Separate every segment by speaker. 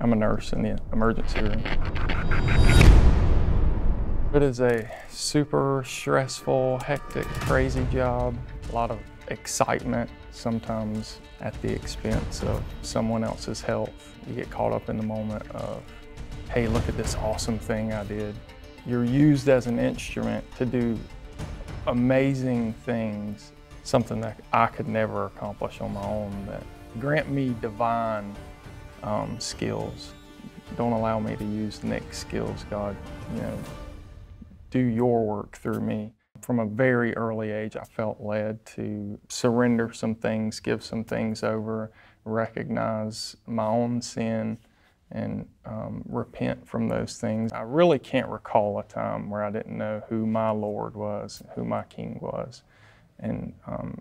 Speaker 1: I'm a nurse in the emergency room. It is a super stressful, hectic, crazy job. A lot of excitement, sometimes at the expense of someone else's health. You get caught up in the moment of, hey, look at this awesome thing I did. You're used as an instrument to do amazing things, something that I could never accomplish on my own. That grant me divine skills. Don't allow me to use Nick's skills, God. Do your work through me. From a very early age, I felt led to surrender some things, give some things over, recognize my own sin, and repent from those things. I really can't recall a time where I didn't know who my Lord was, who my King was. And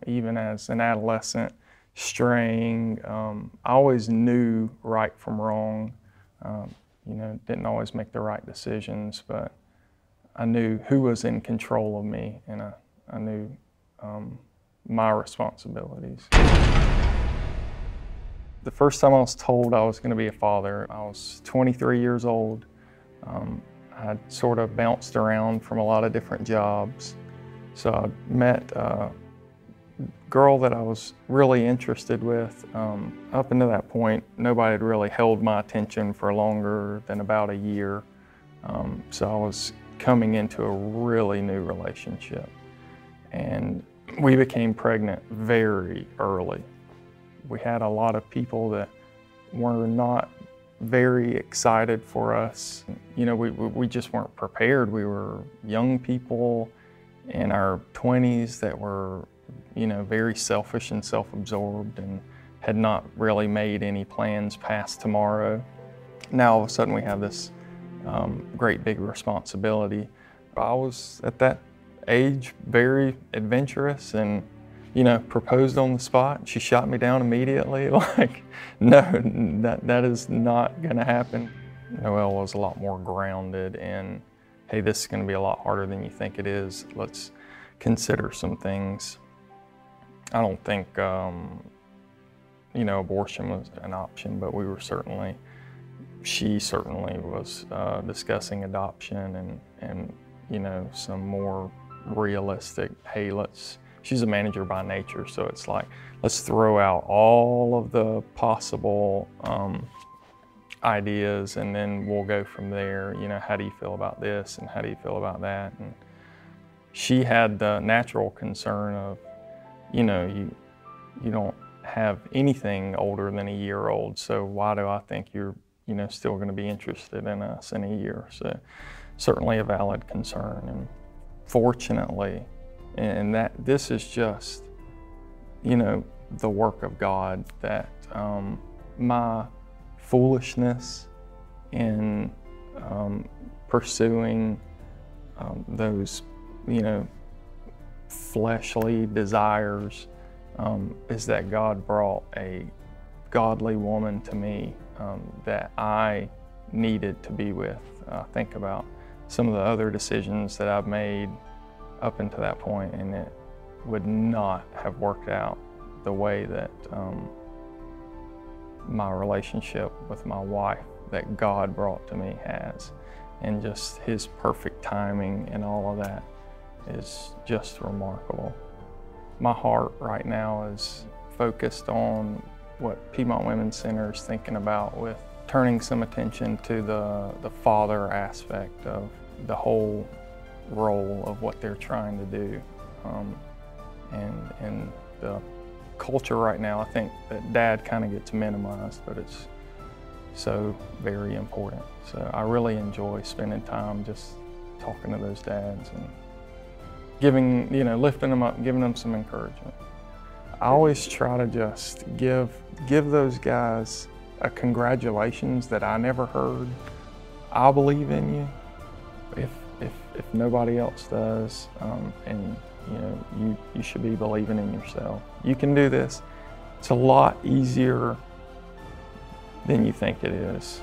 Speaker 1: even as an adolescent, straying, I always knew right from wrong. Didn't always make the right decisions, but I knew who was in control of me, and I knew my responsibilities. The first time I was told I was going to be a father, I was 23 years old. I had sort of bounced around from a lot of different jobs. So I met a girl that I was really interested with. Up until that point, nobody had really held my attention for longer than about a year. So I was coming into a really new relationship. And we became pregnant very early. We had a lot of people that were not very excited for us. We just weren't prepared. We were young people in our 20s that were, very selfish and self-absorbed and had not really made any plans past tomorrow. Now all of a sudden we have this great big responsibility. I was at that age very adventurous and proposed on the spot. She shot me down immediately. Like, no, that is not gonna happen. Noelle was a lot more grounded in, hey, this is gonna be a lot harder than you think it is. Let's consider some things. I don't think, abortion was an option, but she certainly was discussing adoption and some more realistic, hey, she's a manager by nature, so it's like, let's throw out all of the possible ideas and then we'll go from there. How do you feel about this and how do you feel about that? And she had the natural concern of, you don't have anything older than a year old, so why do I think you're still going to be interested in us in a year? So certainly a valid concern. And fortunately, and that this is just, the work of God, that my foolishness in pursuing those, fleshly desires, is that God brought a godly woman to me that I needed to be with. Think about some of the other decisions that I've made up until that point, and it would not have worked out the way that my relationship with my wife that God brought to me has. And just His perfect timing and all of that is just remarkable. My heart right now is focused on what Piedmont Women's Center is thinking about with turning some attention to the father aspect of the whole role of what they're trying to do. And the culture right now, I think that dad kind of gets minimized, but it's so very important. So I really enjoy spending time just talking to those dads and giving, lifting them up, giving them some encouragement. I always try to just give those guys a congratulations that I never heard. I believe in you if nobody else does, and you should be believing in yourself. You can do this. It's a lot easier than you think it is.